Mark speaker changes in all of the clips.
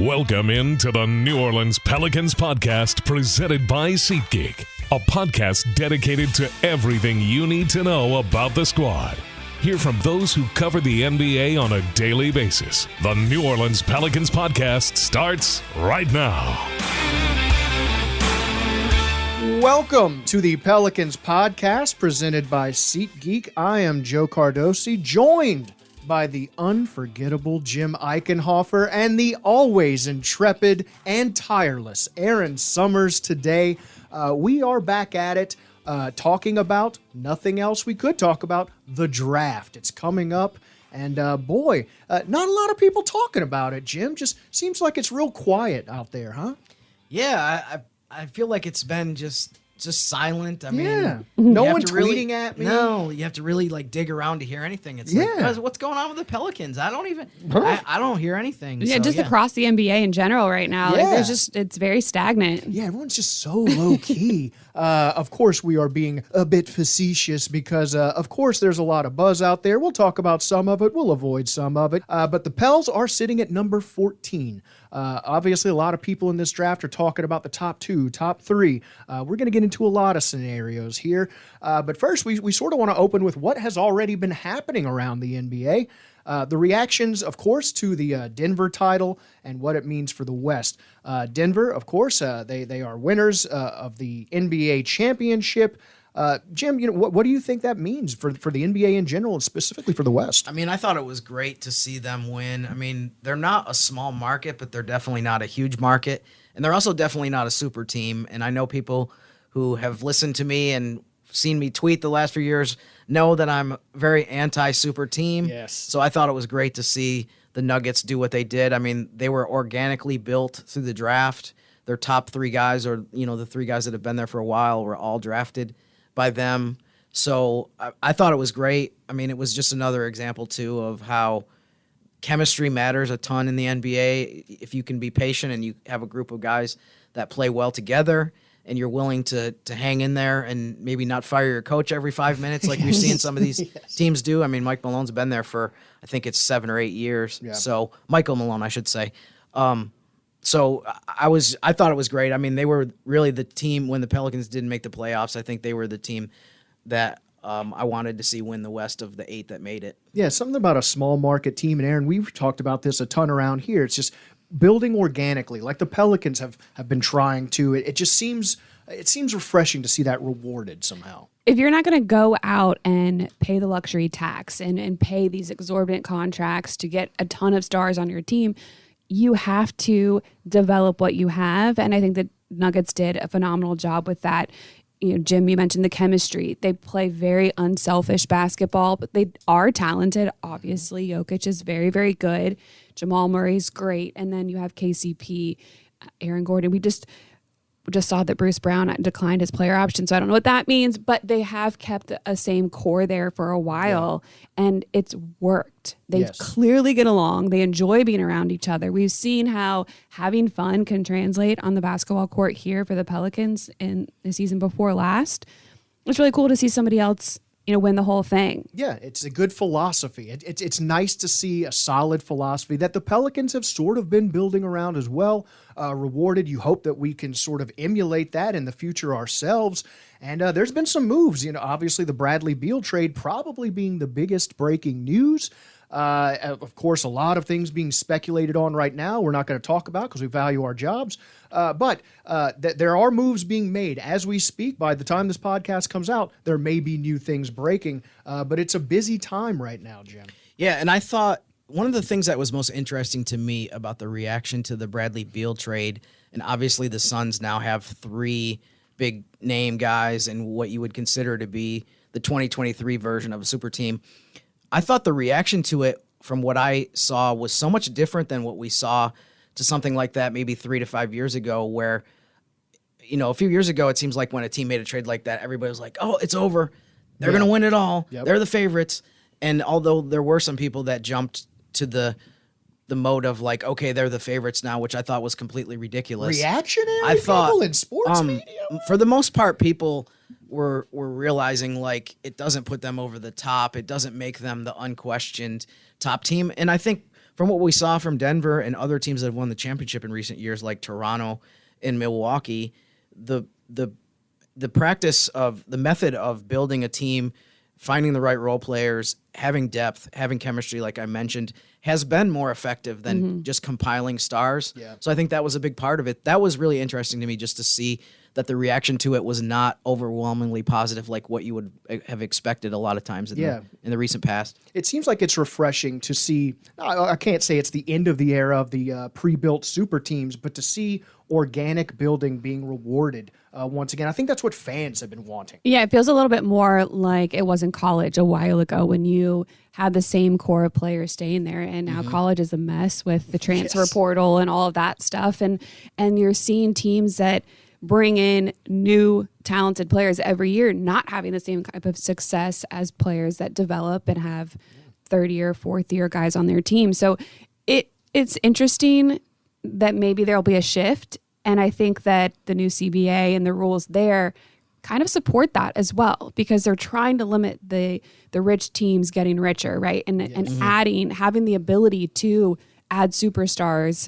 Speaker 1: Welcome into the New Orleans Pelicans podcast presented by SeatGeek, a podcast dedicated to everything you need to know about the squad. Hear from those who cover the NBA on a daily basis. The New Orleans Pelicans podcast starts right now.
Speaker 2: Welcome to the Pelicans podcast presented by SeatGeek. I am Joe Cardosi, joined by the unforgettable Jim Eichenhofer and the always intrepid and tireless Erin Summers today. We are back at it, talking about nothing else we could talk about, the draft. It's coming up, and not a lot of people talking about it, Jim. Just seems like it's real quiet out there, huh?
Speaker 3: Yeah, I feel like it's been just silent. I mean,
Speaker 2: no one tweeting at me.
Speaker 3: No, you have to really dig around to hear anything. It's like, what's going on with the Pelicans? I don't hear anything.
Speaker 4: Yeah, across the NBA in general right now.
Speaker 2: Yeah.
Speaker 4: It's very stagnant.
Speaker 2: Yeah, everyone's just so low key. Of course, we are being a bit facetious because, of course, there's a lot of buzz out there. We'll talk about some of it. We'll avoid some of it. But the Pels are sitting at number 14. Obviously, a lot of people in this draft are talking about the top two, top three. We're going to get into a lot of scenarios here. But first, we sort of want to open with what has already been happening around the NBA. The reactions, of course, to the Denver title and what it means for the West. Denver, of course, they are winners of the NBA championship. Jim, what do you think that means for the NBA in general and specifically for the West?
Speaker 3: I mean, I thought it was great to see them win. I mean, they're not a small market, but they're definitely not a huge market. And they're also definitely not a super team. And I know people who have listened to me and seen me tweet the last few years know that I'm very anti-super team.
Speaker 2: Yes.
Speaker 3: So I thought it was great to see the Nuggets do what they did. I mean, they were organically built through the draft. Their top three guys, or the three guys that have been there for a while, were all drafted by them. So I thought it was great. I mean, it was just another example, too, of how chemistry matters a ton in the NBA. If you can be patient and you have a group of guys that play well together and you're willing to hang in there and maybe not fire your coach every 5 minutes like we've seen some of these teams do. I mean, Mike Malone's been there for, I think it's 7 or 8 years. Yeah. So Michael Malone, I should say. So I thought it was great. I mean, they were really the team when the Pelicans didn't make the playoffs. I think they were the team that I wanted to see win the West of the 8 that made it.
Speaker 2: Yeah, something about a small market team. And Aaron, we've talked about this a ton around here. It's just building organically, like the Pelicans have been trying to. It seems refreshing to see that rewarded somehow.
Speaker 4: If you're not going to go out and pay the luxury tax and pay these exorbitant contracts to get a ton of stars on your team, you have to develop what you have. And I think the Nuggets did a phenomenal job with that. Jim, you mentioned the chemistry. They play very unselfish basketball, but they are talented. Obviously, Jokic is very, very good. Jamal Murray's great. And then you have KCP, Aaron Gordon. We just saw that Bruce Brown declined his player option, so I don't know what that means, but they have kept a same core there for a while, and it's worked. They clearly get along. They enjoy being around each other. We've seen how having fun can translate on the basketball court here for the Pelicans in the season before last. It's really cool to see somebody else win the whole thing.
Speaker 2: Yeah, it's a good philosophy. It's nice to see a solid philosophy that the Pelicans have sort of been building around as well. Rewarded. You hope that we can sort of emulate that in the future ourselves. And there's been some moves. Obviously the Bradley Beal trade probably being the biggest breaking news. Of course, a lot of things being speculated on right now we're not going to talk about because we value our jobs. But there are moves being made as we speak. By the time this podcast comes out, there may be new things breaking. But it's a busy time right now, Jim.
Speaker 3: Yeah, and I thought one of the things that was most interesting to me about the reaction to the Bradley Beal trade, and obviously the Suns now have 3 big name guys in what you would consider to be the 2023 version of a super team. I thought the reaction to it from what I saw was so much different than what we saw to something like that maybe 3 to 5 years ago, where, a few years ago, it seems like when a team made a trade like that, everybody was like, oh, it's over. They're going to win it all. Yep. They're the favorites. And although there were some people that jumped to the mode of like, okay, they're the favorites now, which I thought was completely ridiculous.
Speaker 2: Reactionary people in sports media?
Speaker 3: For the most part, people were realizing like it doesn't put them over the top. It doesn't make them the unquestioned top team. And I think from what we saw from Denver and other teams that have won the championship in recent years, like Toronto and Milwaukee, the practice of the method of building a team, finding the right role players, having depth, having chemistry, like I mentioned, has been more effective than just compiling stars.
Speaker 2: Yeah.
Speaker 3: So I think that was a big part of it. That was really interesting to me, just to see that the reaction to it was not overwhelmingly positive like what you would have expected a lot of times in the recent past.
Speaker 2: It seems like it's refreshing to see, I can't say it's the end of the era of the pre-built super teams, but to see organic building being rewarded once again. I think that's what fans have been wanting.
Speaker 4: Yeah, it feels a little bit more like it was in college a while ago when you had the same core of players staying there, and now college is a mess with the transfer portal and all of that stuff. And you're seeing teams that bring in new talented players every year, not having the same type of success as players that develop and have third-year, fourth-year guys on their team. So it's interesting that maybe there'll be a shift, and I think that the new CBA and the rules there kind of support that as well, because they're trying to limit the rich teams getting richer, right? And having the ability to add superstars.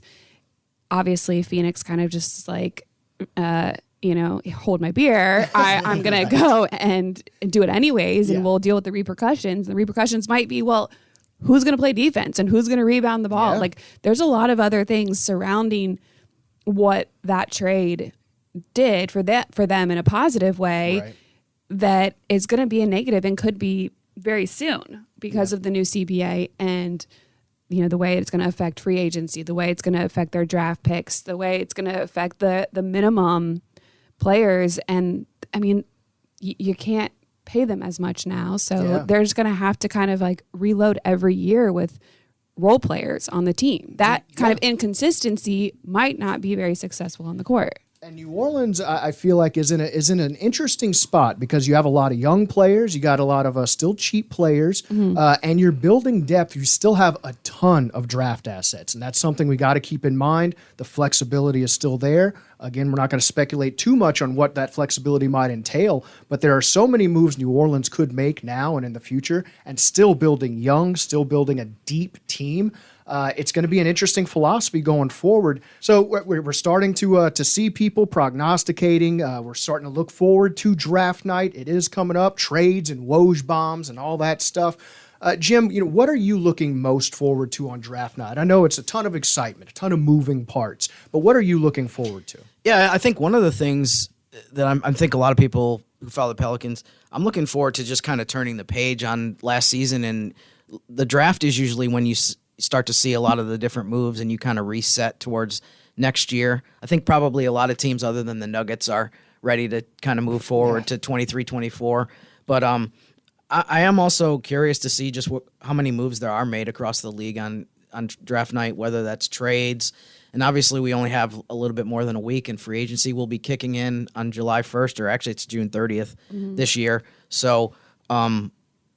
Speaker 4: Obviously, Phoenix kind of just like, hold my beer. I'm going to go and do it anyways, and we'll deal with the repercussions. The repercussions might be, well, who's going to play defense and who's going to rebound the ball?
Speaker 2: Yeah.
Speaker 4: Like, there's a lot of other things surrounding what that trade did for them in a positive way that is going to be a negative and could be very soon because of the new CBA and the way it's going to affect free agency, the way it's going to affect their draft picks, the way it's going to affect the minimum players. And I mean, you can't pay them as much now. So they're just going to have to kind of like reload every year with role players on the team. That kind of inconsistency might not be very successful on the court.
Speaker 2: And New Orleans, I feel like, is in an interesting spot because you have a lot of young players, you got a lot of still cheap players, and you're building depth. You still have a ton of draft assets, and that's something we got to keep in mind. The flexibility is still there. Again, we're not going to speculate too much on what that flexibility might entail, but there are so many moves New Orleans could make now and in the future, and still building young, still building a deep team. It's going to be an interesting philosophy going forward. So we're starting to see people prognosticating. We're starting to look forward to draft night. It is coming up, trades and Woj bombs and all that stuff. Jim, what are you looking most forward to on draft night? I know it's a ton of excitement, a ton of moving parts, but what are you looking forward to?
Speaker 3: Yeah, I think one of the things that I think a lot of people who follow the Pelicans, I'm looking forward to just kind of turning the page on last season. And the draft is usually when you start to see a lot of the different moves and you kind of reset towards next year. I think probably a lot of teams other than the Nuggets are ready to kind of move forward to 23-24. But I am also curious to see just how many moves there are made across the league on draft night, whether that's trades. And obviously we only have a little bit more than a week, and free agency will be kicking in on July 1st, or actually it's June 30th this year. So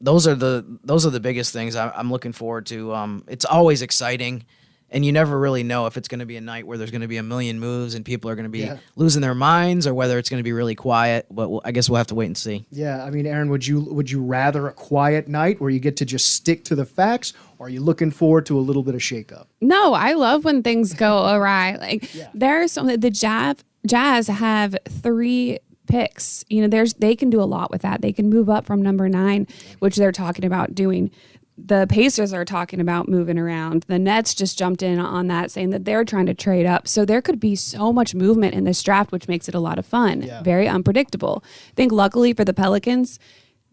Speaker 3: those are the biggest things I'm looking forward to. It's always exciting, and you never really know if it's going to be a night where there's going to be a million moves and people are going to be losing their minds, or whether it's going to be really quiet. But I guess we'll have to wait and see. Yeah,
Speaker 2: I mean, Erin, would you rather a quiet night where you get to just stick to the facts, or are you looking forward to a little bit of shakeup?
Speaker 4: No, I love when things go awry. Like there's something. The Jazz have 3 picks. They can do a lot with that. They can move up from number 9, which they're talking about doing. The Pacers are talking about moving around. The Nets just jumped in on that, saying that they're trying to trade up. So there could be so much movement in this draft, which makes it a lot of fun. Very unpredictable. I think luckily for the Pelicans,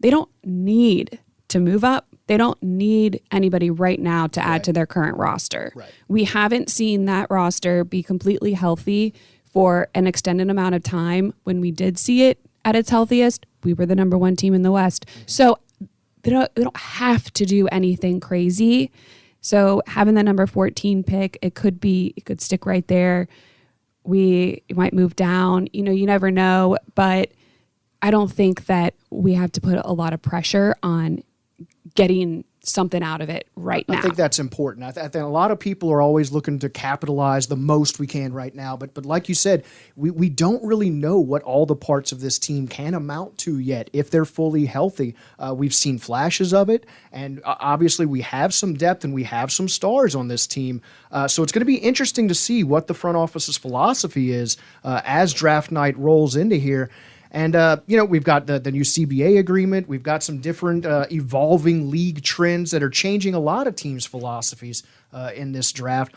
Speaker 4: they don't need to move up. They don't need anybody right now to add to their current roster. We haven't seen that roster be completely healthy for an extended amount of time. When we did see it at its healthiest, we were the number 1 team in the West. So they don't have to do anything crazy. So having the number 14 pick, it could stick right there. We might move down. You never know. But I don't think that we have to put a lot of pressure on getting something out of it right now.
Speaker 2: I think that's important. I think a lot of people are always looking to capitalize the most we can right now. But like you said, we don't really know what all the parts of this team can amount to yet if they're fully healthy. We've seen flashes of it, and obviously we have some depth and we have some stars on this team. So it's going to be interesting to see what the front office's philosophy is as draft night rolls into here. And, we've got the new CBA agreement. We've got some different evolving league trends that are changing a lot of teams' philosophies in this draft.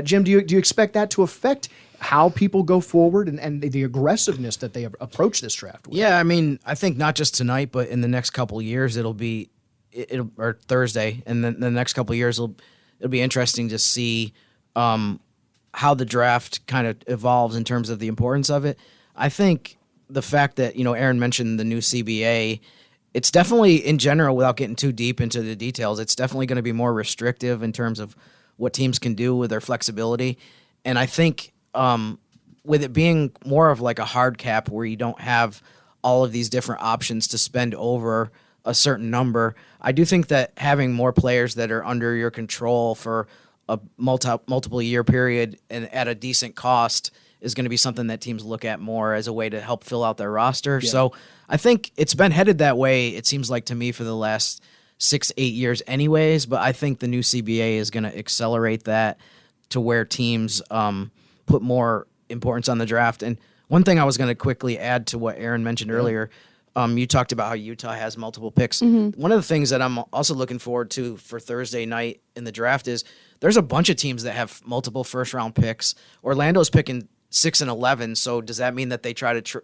Speaker 2: Jim, do you expect that to affect how people go forward and the aggressiveness that they approach this draft with?
Speaker 3: Yeah, I mean, I think not just tonight, but in the next couple of years, it'll or Thursday, and then the next couple of years, it'll be interesting to see how the draft kind of evolves in terms of the importance of it. I think the fact that, Erin mentioned the new CBA, it's definitely, in general, without getting too deep into the details, it's definitely going to be more restrictive in terms of what teams can do with their flexibility. And I think with it being more of like a hard cap where you don't have all of these different options to spend over a certain number, I do think that having more players that are under your control for a multiple year period and at a decent cost is going to be something that teams look at more as a way to help fill out their roster. Yeah. So I think it's been headed that way, it seems like to me, for the last 6-8 years anyways, but I think the new CBA is going to accelerate that to where teams put more importance on the draft. And one thing I was going to quickly add to what Erin mentioned earlier, you talked about how Utah has multiple picks. Mm-hmm. One of the things that I'm also looking forward to for Thursday night in the draft is there's a bunch of teams that have multiple first-round picks. Orlando's picking 6 and 11. So does that mean that they try to,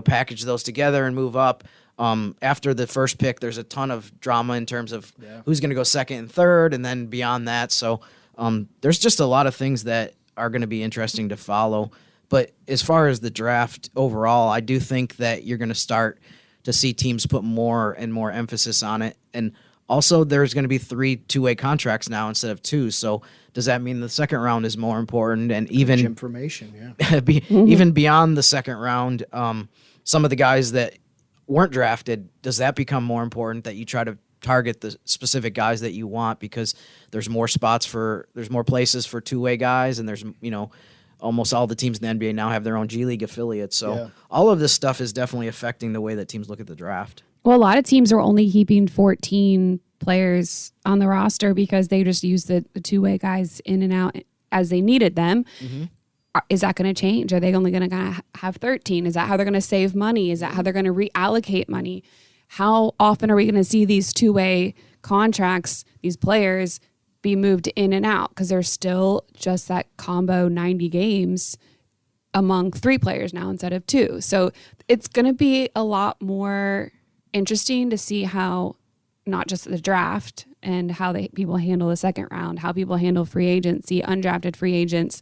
Speaker 3: package those together and move up? After the first pick, there's a ton of drama in terms of who's going to go second and third, and then beyond that. So there's just a lot of things that are going to be interesting to follow. But as far as the draft overall, I do think that you're going to start to see teams put more and more emphasis on it. And also, there's going to be 3 two-way contracts now instead of 2. So does that mean the second round is more important? And even
Speaker 2: information,
Speaker 3: even beyond the second round, some of the guys that weren't drafted, does that become more important that you try to target the specific guys that you want because there's more places for two-way guys, and there's almost all the teams in the NBA now have their own G League affiliates. So all of this stuff is definitely affecting the way that teams look at the draft.
Speaker 4: Well, a lot of teams are only keeping 14 players on the roster because they just use the two-way guys in and out as they needed them. Mm-hmm. Is that going to change? Are they only going to have 13? Is that how they're going to save money? Is that how they're going to reallocate money? How often are we going to see these two-way contracts, these players, be moved in and out? Because there's still just that combo 90 games among 3 players now instead of 2. So it's going to be a lot more interesting to see how not just the draft and how people handle the second round, how people handle free agency, undrafted free agents,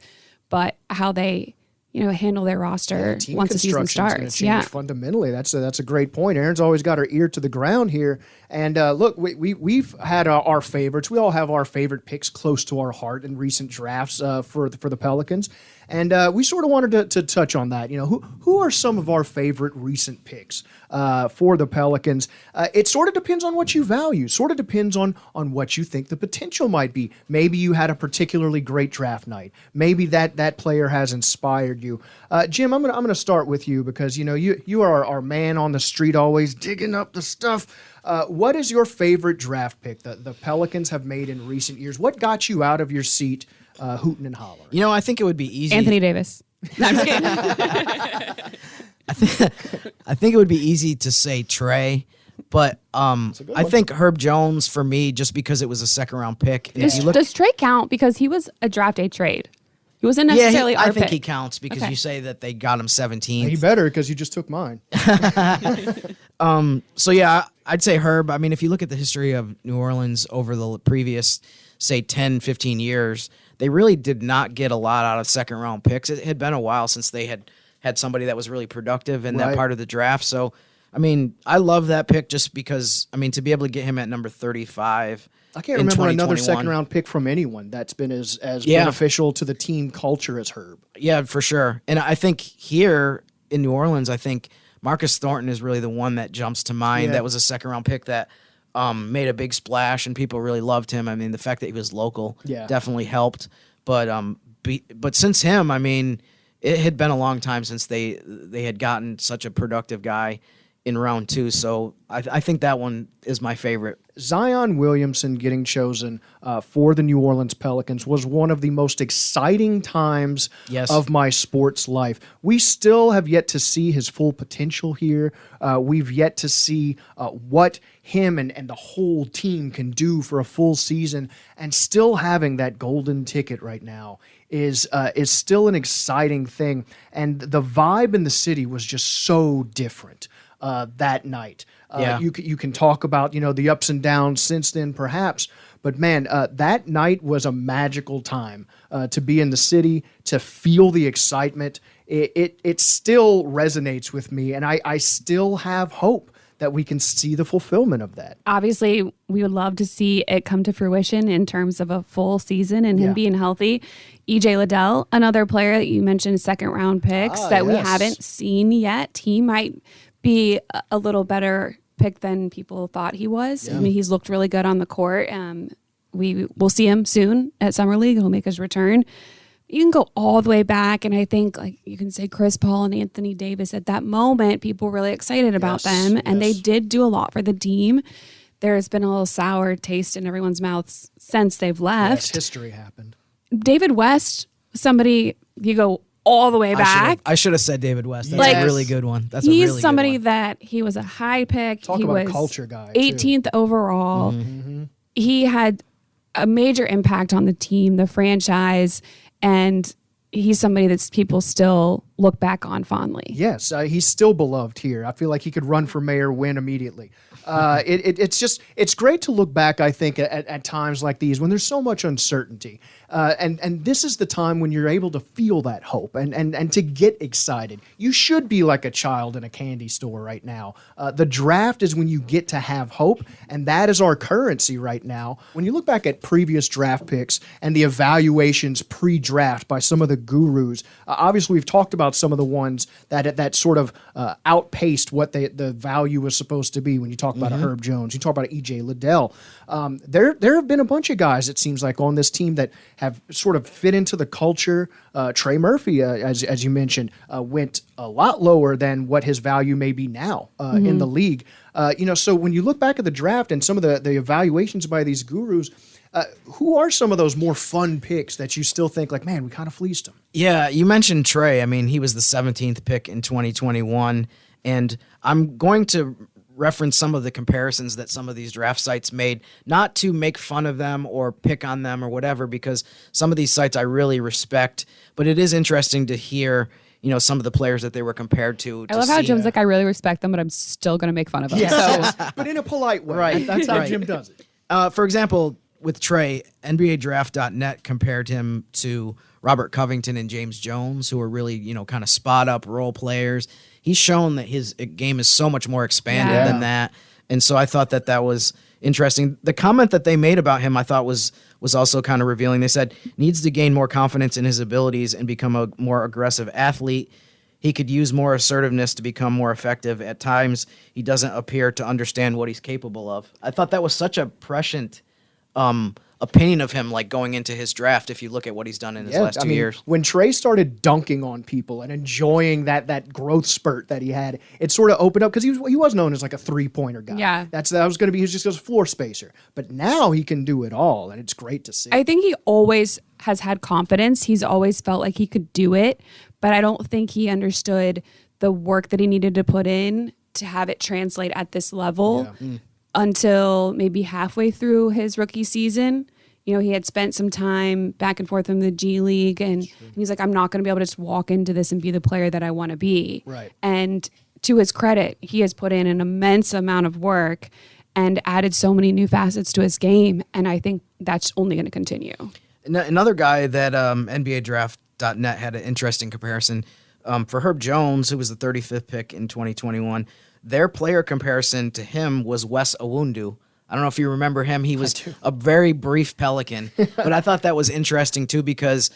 Speaker 4: but how they handle their roster once the season starts.
Speaker 2: Fundamentally, that's a great point. Erin's always got her ear to the ground here. And look, we've had our favorites. We all have our favorite picks close to our heart in recent drafts for the Pelicans. And we sort of wanted to touch on that. Who are some of our favorite recent picks for the Pelicans? It sort of depends on what you value. Sort of depends on what you think the potential might be. Maybe you had a particularly great draft night. Maybe that player has inspired you. Jim, I'm gonna start with you because you are our man on the street, always digging up the stuff. What is your favorite draft pick that the Pelicans have made in recent years? What got you out of your seat hooting and hollering?
Speaker 3: I think it would be easy.
Speaker 4: Anthony Davis. No, I'm kidding.
Speaker 3: I think it would be easy to say Trey, but I think Herb Jones for me, just because it was a second-round pick.
Speaker 4: Does Trey count because he was a draft day trade? He wasn't necessarily our pick.
Speaker 3: I think he counts because you say that they got him 17th.
Speaker 2: He better because you just took mine.
Speaker 3: So yeah, I'd say Herb. I mean, if you look at the history of New Orleans over the previous, say, 10, 15 years, they really did not get a lot out of second-round picks. It had been a while since they had somebody that was really productive in that part of the draft. So, I mean, I love that pick just because, I mean, to be able to get him at number 35.
Speaker 2: I can't remember another second-round pick from anyone that's been as beneficial to the team culture as Herb.
Speaker 3: Yeah, for sure. And I think here in New Orleans, I think Marcus Thornton is really the one that jumps to mind. Yeah. That was a second-round pick that made a big splash and people really loved him. I mean, the fact that he was local definitely helped. But since him, I mean, it had been a long time since they had gotten such a productive guy in round 2. So I think that one is my favorite.
Speaker 2: Zion Williamson getting chosen for the New Orleans Pelicans was one of the most exciting times of my sports life. We still have yet to see his full potential here. We've yet to see what him and the whole team can do for a full season, and still having that golden ticket right now is still an exciting thing. And the vibe in the city was just so different that night. You can talk about, the ups and downs since then, perhaps. But, man, that night was a magical time to be in the city, to feel the excitement. It still resonates with me, and I still have hope that we can see the fulfillment of that.
Speaker 4: Obviously, we would love to see it come to fruition in terms of a full season and him being healthy. EJ Liddell, another player that you mentioned, second-round picks that we haven't seen yet. He might be a little better pick than people thought he was. I mean, he's looked really good on the court. We'll see him soon at Summer League. He'll make his return. You can go all the way back, and I think you can say Chris Paul and Anthony Davis. At that moment, people were really excited about them, and they did do a lot for the team. There's been a little sour taste in everyone's mouths since they've left.
Speaker 2: Yes, history happened.
Speaker 4: David West, somebody you go all the way back.
Speaker 3: I should have said David West. That's a really good one.
Speaker 4: He's somebody that he was a high pick.
Speaker 2: Talk
Speaker 4: he
Speaker 2: about
Speaker 4: was
Speaker 2: a culture guy.
Speaker 4: 18th overall.
Speaker 2: Mm-hmm.
Speaker 4: He had a major impact on the team, the franchise, and he's somebody that people still look back on fondly.
Speaker 2: Yes, he's still beloved here. I feel like he could run for mayor, win immediately. It's great to look back, I think, at times like these when there's so much uncertainty. And this is the time when you're able to feel that hope and to get excited. You should be like a child in a candy store right now. The draft is when you get to have hope, and that is our currency right now. When you look back at previous draft picks and the evaluations pre-draft by some of the gurus, obviously we've talked about some of the ones that sort of outpaced what the value was supposed to be. When you talk about a Herb Jones, you talk about EJ Liddell. There have been a bunch of guys, it seems like, on this team that have sort of fit into the culture. Trey Murphy, as you mentioned, went a lot lower than what his value may be now in the league. So when you look back at the draft and some of the evaluations by these gurus, who are some of those more fun picks that you still think like, man, we kind of fleeced them?
Speaker 3: Yeah, you mentioned Trey. I mean, he was the 17th pick in 2021, and I'm going to reference some of the comparisons that some of these draft sites made, not to make fun of them or pick on them or whatever, because some of these sites I really respect, but it is interesting to hear some of the players that they were compared to.
Speaker 4: I love how Jim's like, I really respect them, but I'm still going to make fun of them.
Speaker 2: Yeah. So, but in a polite way.
Speaker 3: Right.
Speaker 2: That's how Jim does it.
Speaker 3: For example, with Trey, NBADraft.net compared him to Robert Covington and James Jones, who are really, kind of spot-up role players. He's shown that his game is so much more expanded than that. And so I thought that was interesting. The comment that they made about him I thought was also kind of revealing. They said, needs to gain more confidence in his abilities and become a more aggressive athlete. He could use more assertiveness to become more effective. At times, he doesn't appear to understand what he's capable of. I thought that was such a prescient opinion of him, like going into his draft, if you look at what he's done in his last 2 years.
Speaker 2: When Trey started dunking on people and enjoying that growth spurt that he had, it sort of opened up, because he was known as like a three-pointer guy.
Speaker 4: Yeah.
Speaker 2: That was going to be, he was just a floor spacer. But now he can do it all, and it's great to see.
Speaker 4: I think he always has had confidence. He's always felt like he could do it, but I don't think he understood the work that he needed to put in to have it translate at this level. Yeah. Until maybe halfway through his rookie season. He had spent some time back and forth in the G League, and he's like, I'm not going to be able to just walk into this and be the player that I want to be.
Speaker 2: Right.
Speaker 4: And to his credit, he has put in an immense amount of work and added so many new facets to his game, and I think that's only going to continue.
Speaker 3: Another guy that NBADraft.net had an interesting comparison for Herb Jones, who was the 35th pick in 2021. Their player comparison to him was Wes Iwundu. I don't know if you remember him. He was a very brief Pelican, but I thought that was interesting too, because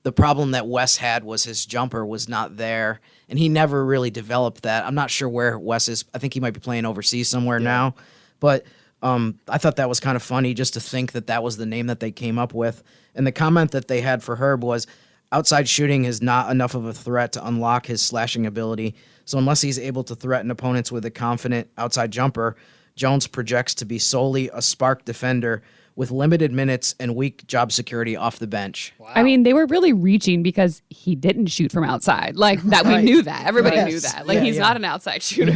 Speaker 3: the problem that Wes had was his jumper was not there, and he never really developed that. I'm not sure where Wes is. I think he might be playing overseas somewhere now, but I thought that was kind of funny just to think that was the name that they came up with. And the comment that they had for Herb was, outside shooting is not enough of a threat to unlock his slashing ability. So unless he's able to threaten opponents with a confident outside jumper, Jones projects to be solely a spark defender with limited minutes and weak job security off the bench.
Speaker 2: Wow.
Speaker 4: I mean, they were really reaching because he didn't shoot from outside. Like that, we knew that. Everybody knew that. Like he's not an outside shooter.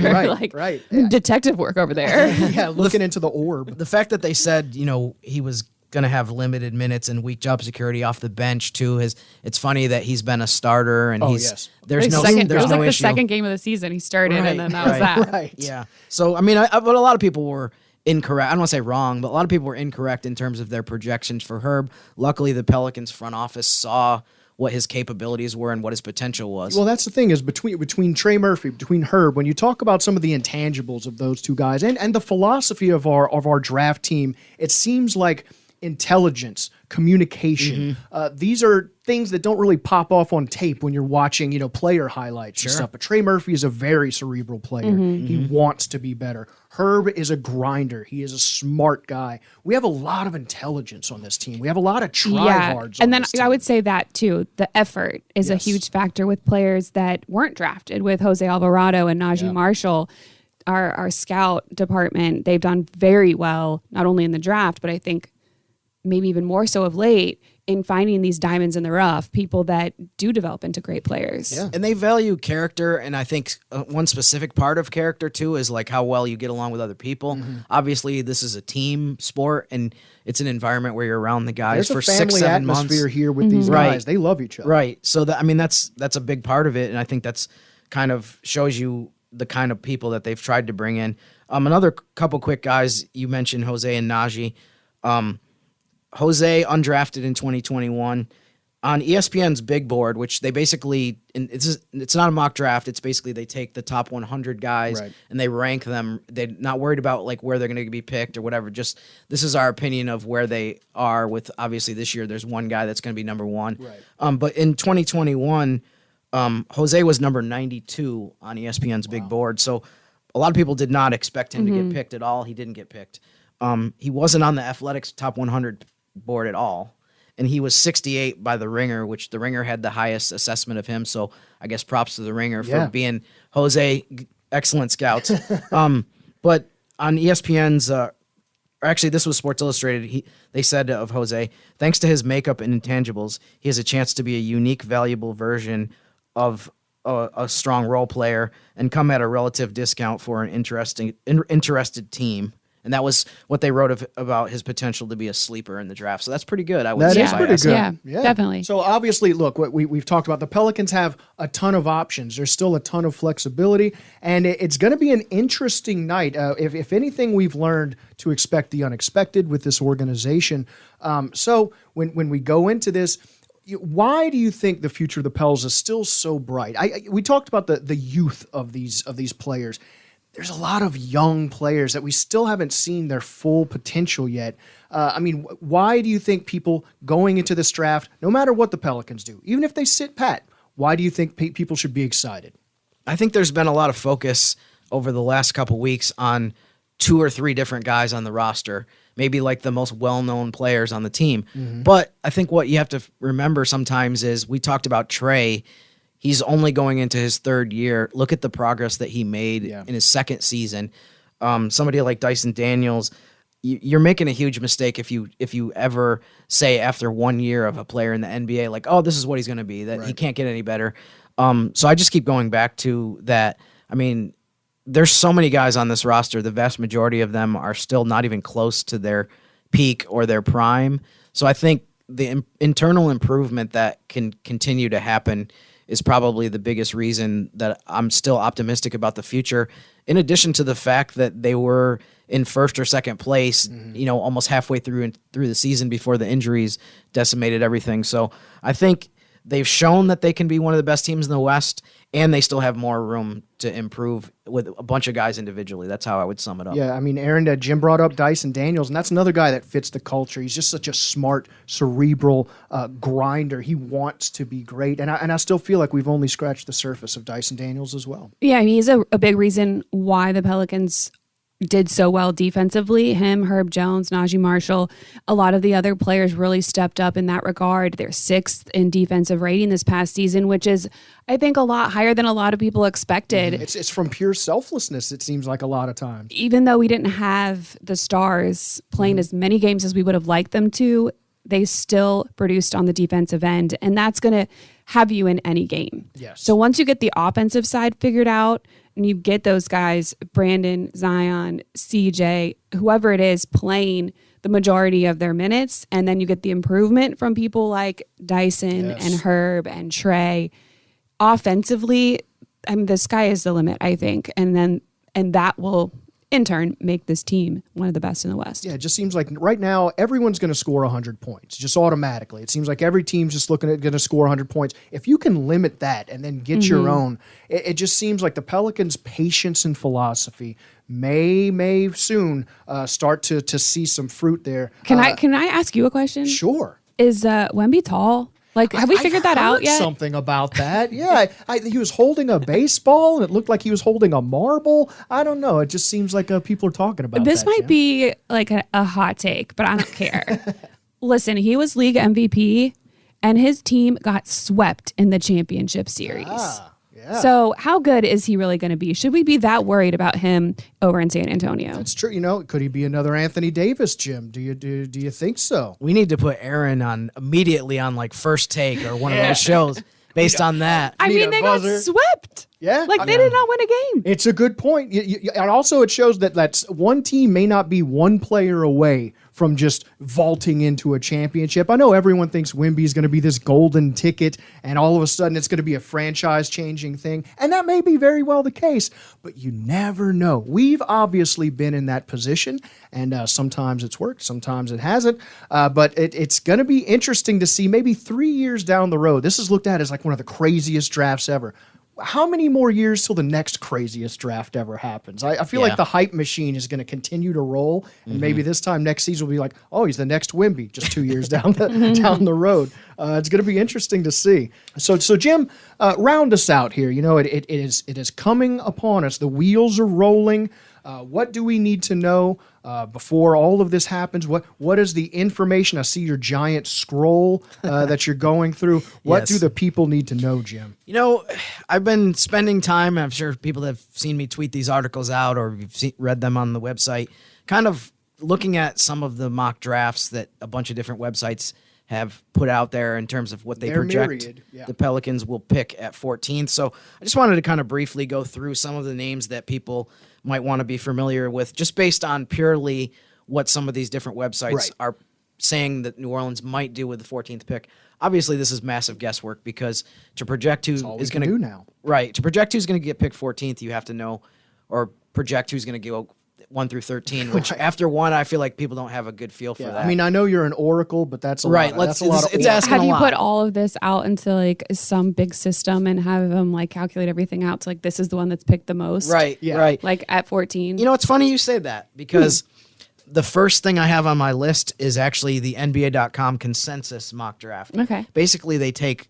Speaker 2: Right.
Speaker 4: Detective work over there.
Speaker 2: Yeah, looking into the orb.
Speaker 3: The fact that they said, he was going to have limited minutes and weak job security off the bench too. It's funny that he's been a starter and there's no
Speaker 4: it was like the
Speaker 3: issue.
Speaker 4: second game of the season he started, and then that was that.
Speaker 2: Right.
Speaker 3: Yeah. So I mean, but a lot of people were incorrect. I don't want to say wrong, but a lot of people were incorrect in terms of their projections for Herb. Luckily, the Pelicans front office saw what his capabilities were and what his potential was.
Speaker 2: Well, that's the thing is between Trey Murphy, between Herb, when you talk about some of the intangibles of those two guys and the philosophy of our draft team, it seems like intelligence, communication. These are things that don't really pop off on tape when you're watching, player highlights and stuff. But Trey Murphy is a very cerebral player. He wants to be better. Herb is a grinder. He is a smart guy. We have a lot of intelligence on this team. We have a lot of tryhards.
Speaker 4: And then I would say that too. The effort is a huge factor with players that weren't drafted. With Jose Alvarado and Naji Marshall, our scout department, they've done very well, not only in the draft, but I think maybe even more so of late, in finding these diamonds in the rough, people that do develop into great players.
Speaker 3: Yeah. And they value character, and I think one specific part of character, too, is like how well you get along with other people. Obviously, this is a team sport, and it's an environment where you're around the guys for 6-7 months.
Speaker 2: There's a family atmosphere here with these guys. They love each other.
Speaker 3: Right. So, that's a big part of it, and I think that's kind of shows you the kind of people that they've tried to bring in. Another couple quick guys, you mentioned Jose and Naji. Jose undrafted in 2021 on ESPN's big board, which they basically, it's not a mock draft. It's basically they take the top 100 guys and they rank them. They're not worried about like where they're going to be picked or whatever. Just this is our opinion of where they are with, obviously this year there's one guy that's going to be number one. But in 2021, Jose was number 92 on ESPN's big board. So a lot of people did not expect him to get picked at all. He didn't get picked. He wasn't on the Athletics top 100 board at all, and he was 68 by the Ringer, which the Ringer had the highest assessment of him. So I guess props to the Ringer for being Jose, excellent scouts. But on ESPN's, actually this was Sports Illustrated. They said of Jose, thanks to his makeup and intangibles, he has a chance to be a unique, valuable version of a strong role player and come at a relative discount for an interested team. And that was what they wrote about his potential to be a sleeper in the draft. So that's pretty good, I would say.
Speaker 2: That is pretty good.
Speaker 4: Yeah, definitely.
Speaker 2: So obviously, look, what we've talked about, the Pelicans have a ton of options. There's still a ton of flexibility, and it's going to be an interesting night. If anything, we've learned to expect the unexpected with this organization. So when we go into this, why do you think the future of the Pels is still so bright? We talked about the youth of these players. There's a lot of young players that we still haven't seen their full potential yet. Why do you think people going into this draft, no matter what the Pelicans do, even if they sit pat, why do you think people should be excited?
Speaker 3: I think there's been a lot of focus over the last couple weeks on 2 or 3 different guys on the roster, maybe like the most well-known players on the team. But I think what you have to remember sometimes is we talked about Trey. He's only going into his 3rd year. Look at the progress that he made in his 2nd season. Somebody like Dyson Daniels, you're making a huge mistake if you ever say after 1 year of a player in the NBA, like, oh, this is what he's going to be, that he can't get any better. So I just keep going back to that. I mean, there's so many guys on this roster. The vast majority of them are still not even close to their peak or their prime. So I think the internal improvement that can continue to happen is probably the biggest reason that I'm still optimistic about the future. In addition to the fact that they were in 1st or 2nd place, almost halfway through the season before the injuries decimated everything. So I think they've shown that they can be one of the best teams in the West, and they still have more room to improve with a bunch of guys individually. That's how I would sum it up.
Speaker 2: Yeah, I mean, Aaron, Jim brought up Dyson Daniels, and that's another guy that fits the culture. He's just such a smart, cerebral grinder. He wants to be great, and I still feel like we've only scratched the surface of Dyson Daniels as well.
Speaker 4: Yeah, he's a big reason why the Pelicans did so well defensively. Him, Herb Jones, Naji Marshall, a lot of the other players really stepped up in that regard. They're 6th in defensive rating this past season, which is, I think, a lot higher than a lot of people expected.
Speaker 2: It's from pure selflessness, it seems like a lot of times.
Speaker 4: Even though we didn't have the stars playing as many games as we would have liked them to, they still produced on the defensive end, and that's going to have you in any game.
Speaker 2: Yes.
Speaker 4: So once you get the offensive side figured out and you get those guys, Brandon, Zion, CJ, whoever it is, playing the majority of their minutes, and then you get the improvement from people like Dyson and Herb and Trey, offensively, I mean, the sky is the limit, I think. And that will, in turn, make this team one of the best in the West.
Speaker 2: Yeah, it just seems like right now everyone's going to score 100 points, just automatically. It seems like every team's just looking at going to score 100 points. If you can limit that and then get your own, it just seems like the Pelicans' patience and philosophy may soon start to see some fruit there.
Speaker 4: Can I ask you a question?
Speaker 2: Sure.
Speaker 4: Is Wemby tall? Like, have we figured that out yet?
Speaker 2: Something about that. Yeah, he was holding a baseball, and it looked like he was holding a marble. I don't know. It just seems like people are talking about
Speaker 4: This
Speaker 2: that,
Speaker 4: might
Speaker 2: Jim.
Speaker 4: be like a hot take, but I don't care. Listen, he was league MVP, and his team got swept in the championship series.
Speaker 2: Yeah.
Speaker 4: So how good is he really going to be? Should we be that worried about him over in San Antonio?
Speaker 2: That's true. Could he be another Anthony Davis, Jim? Do you think so?
Speaker 3: We need to put Erin immediately on like First Take or one of those shows based on that.
Speaker 4: I
Speaker 2: Need
Speaker 4: mean,
Speaker 2: a
Speaker 4: they
Speaker 2: buzzer.
Speaker 4: got swept.
Speaker 2: Yeah.
Speaker 4: Like, they did not win a game.
Speaker 2: It's a good point. And also it shows that that's one team may not be one player away from just vaulting into a championship. I know everyone thinks Wemby is going to be this golden ticket and all of a sudden it's going to be a franchise-changing thing. And that may be very well the case, but you never know. We've obviously been in that position, and sometimes it's worked, sometimes it hasn't. But it's going to be interesting to see maybe 3 years down the road. This is looked at as like one of the craziest drafts ever. How many more years till the next craziest draft ever happens? I feel like the hype machine is going to continue to roll, and maybe this time next season will be like, oh, he's the next Wemby, just 2 years down the road. It's going to be interesting to see. So Jim, round us out here. It is coming upon us. The wheels are rolling. What do we need to know before all of this happens? What is the information? I see your giant scroll that you're going through. What do the people need to know, Jim?
Speaker 3: I've been spending time, I'm sure people have seen me tweet these articles out or you've read them on the website, kind of looking at some of the mock drafts that a bunch of different websites have put out there in terms of what they project the Pelicans will pick at 14th. So I just wanted to kind of briefly go through some of the names that people might want to be familiar with, just based on purely what some of these different websites are saying that New Orleans might do with the 14th pick. Obviously, this is massive guesswork because to project who is going to
Speaker 2: do now.
Speaker 3: Right. To project who's going to get picked 14th, you have to know or project who's going to go 1 through 13, which after 1, I feel like people don't have a good feel for that.
Speaker 2: I mean, I know you're an oracle, but that's a lot. That's a lot.
Speaker 3: It's asking
Speaker 4: Have
Speaker 3: a
Speaker 4: you
Speaker 3: lot.
Speaker 4: put all of this out into like some big system and have them like calculate everything out to like this is the one that's picked the most?
Speaker 3: Right. Yeah. Right.
Speaker 4: Like at 14.
Speaker 3: It's funny you say that because the first thing I have on my list is actually the NBA.com consensus mock draft.
Speaker 4: Okay.
Speaker 3: Basically, they take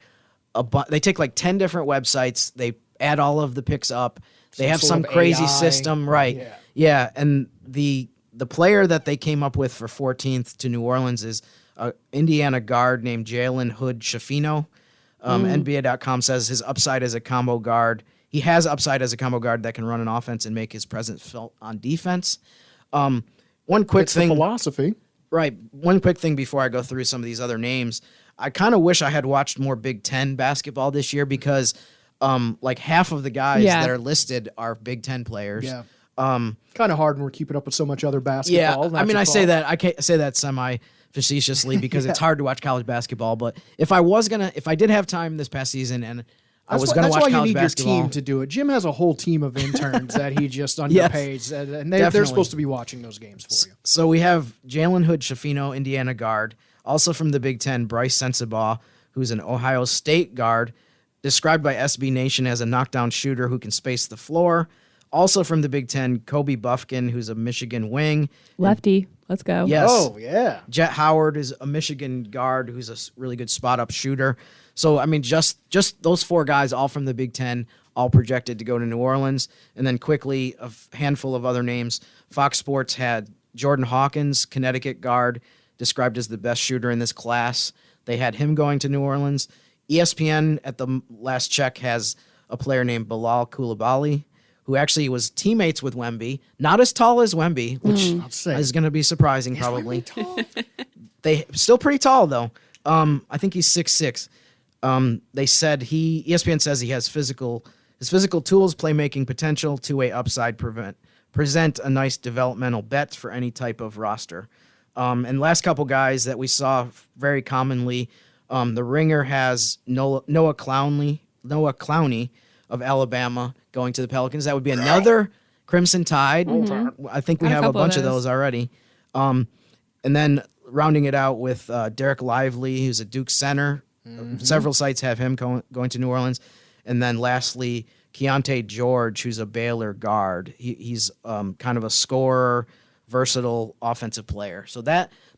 Speaker 3: like 10 different websites, they add all of the picks up, they have some crazy system, right? Yeah, and the player that they came up with for 14th to New Orleans is an Indiana guard named Jalen Hood Schifino. NBA.com says his upside as a combo guard. He has upside as a combo guard that can run an offense and make his presence felt on defense. One quick thing.
Speaker 2: The philosophy.
Speaker 3: Right. One quick thing before I go through some of these other names. I kind of wish I had watched more Big Ten basketball this year because like half of the guys that are listed are Big Ten players.
Speaker 2: Yeah. Kind of hard when we're keeping up with so much other basketball.
Speaker 3: Yeah, I mean, I say that semi facetiously because it's hard to watch college basketball. But if I did have time this past season and I was going to watch college basketball. That's why you need your team
Speaker 2: to do it. Jim has a whole team of interns that he just underpays, and they're supposed to be watching those games for you.
Speaker 3: So we have Jalen Hood Schifino, Indiana guard. Also from the Big Ten, Bryce Sensabaugh, who's an Ohio State guard, described by SB Nation as a knockdown shooter who can space the floor. Also from the Big Ten, Kobe Buffkin, who's a Michigan wing.
Speaker 4: Lefty. Let's go.
Speaker 3: Yes.
Speaker 2: Oh, yeah.
Speaker 3: Jet Howard is a Michigan guard who's a really good spot-up shooter. So, I mean, just those 4 guys, all from the Big Ten, all projected to go to New Orleans. And then quickly, a handful of other names. Fox Sports had Jordan Hawkins, Connecticut guard, described as the best shooter in this class. They had him going to New Orleans. ESPN, at the last check, has a player named Bilal Coulibaly, who actually was teammates with Wemby. Not as tall as Wemby, which is going to be surprising probably. They still pretty tall, though. I think he's 6'6". They said ESPN says he has his physical tools, playmaking potential, two-way upside, present a nice developmental bet for any type of roster. And last couple guys that we saw very commonly, the Ringer has Noah Clowney of Alabama going to the Pelicans. That would be another Crimson Tide. Mm-hmm. I think we have a bunch of those already. And then rounding it out with Derek Lively, who's a Duke center. Mm-hmm. Several sites have him going to New Orleans. And then lastly, Keontae George, who's a Baylor guard. He's kind of a scorer, versatile offensive player. So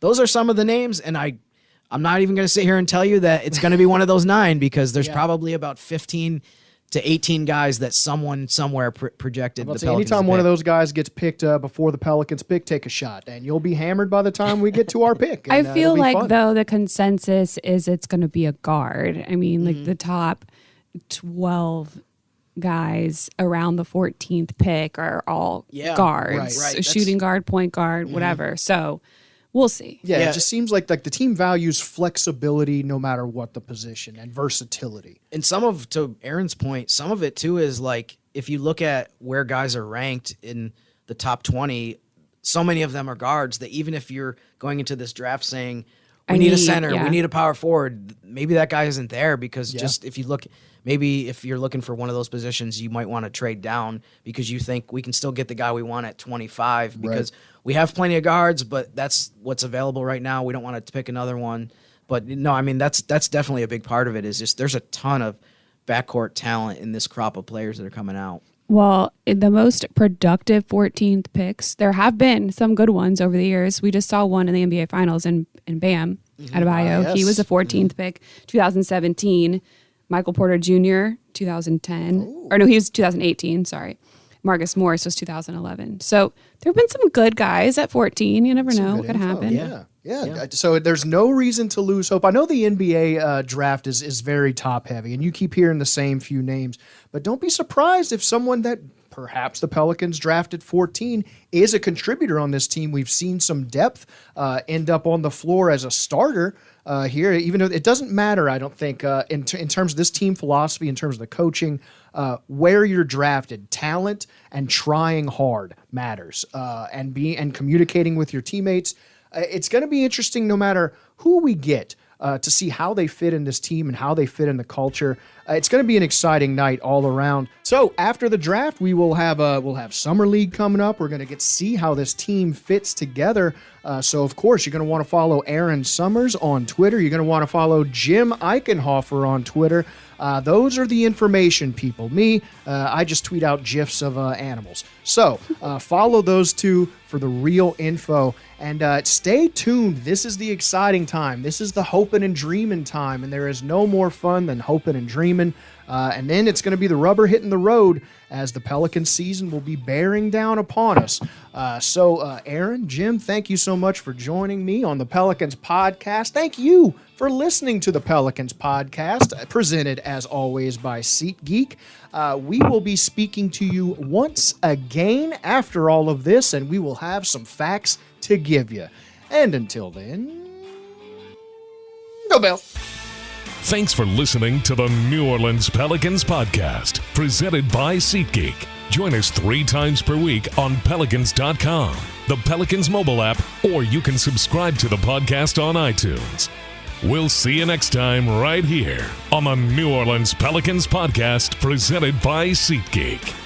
Speaker 3: those are some of the names, and I'm not even going to sit here and tell you that it's going to be one of those 9 because there's probably about 15 to 18 guys that someone somewhere projected the Pelicans.
Speaker 2: Anytime one of those guys gets picked before the Pelicans pick, take a shot, and you'll be hammered by the time we get to our pick.
Speaker 4: I feel like, though, the consensus is it's going to be a guard. I mean, like the top 12 guys around the 14th pick are all guards,
Speaker 3: right.
Speaker 4: Shooting guard, point guard, whatever. So we'll see.
Speaker 2: Yeah, it just seems like the team values flexibility no matter what the position and versatility.
Speaker 3: And to Erin's point, some of it too is like if you look at where guys are ranked in the top 20, so many of them are guards that even if you're going into this draft saying we need a center, we need a power forward, maybe that guy isn't there because just if you look. Maybe if you're looking for one of those positions, you might want to trade down because you think we can still get the guy we want at 25 because we have plenty of guards, but that's what's available right now. We don't want to pick another one. But no, I mean, that's definitely a big part of it is just there's a ton of backcourt talent in this crop of players that are coming out.
Speaker 4: Well, in the most productive 14th picks, there have been some good ones over the years. We just saw one in the NBA Finals in Bam Adebayo. Yes. He was a 14th pick, 2017. Michael Porter Jr., 2010. Ooh. Or no, he was 2018, sorry. Marcus Morris was 2011. So there have been some good guys at 14. You never know what could happen.
Speaker 2: Yeah. So there's no reason to lose hope. I know the NBA draft is very top heavy, and you keep hearing the same few names. But don't be surprised if someone that perhaps the Pelicans drafted 14 is a contributor on this team. We've seen some depth end up on the floor as a starter here, even though it doesn't matter, I don't think, in terms of this team philosophy, in terms of the coaching, where you're drafted, talent and trying hard matters, and communicating with your teammates. It's going to be interesting no matter who we get to see how they fit in this team and how they fit in the culture. It's going to be an exciting night all around. So after the draft, we'll have Summer League coming up. We're going to get to see how this team fits together. So, of course, you're going to want to follow Erin Summers on Twitter. You're going to want to follow Jim Eichenhofer on Twitter. Those are the information people. Me, I just tweet out GIFs of animals. So follow those two for the real info. And stay tuned. This is the exciting time. This is the hoping and dreaming time. And there is no more fun than hoping and dreaming. And then it's going to be the rubber hitting the road as the Pelicans season will be bearing down upon us. So Erin, Jim, thank you so much for joining me on the Pelicans podcast. Thank you for listening to the Pelicans podcast, presented as always by SeatGeek. We will be speaking to you once again after all of this, and we will have some facts to give you. And until then, go Bill.
Speaker 1: Thanks for listening to the New Orleans Pelicans podcast, presented by SeatGeek. Join us 3 times per week on Pelicans.com, the Pelicans mobile app, or you can subscribe to the podcast on iTunes. We'll see you next time right here on the New Orleans Pelicans podcast, presented by SeatGeek.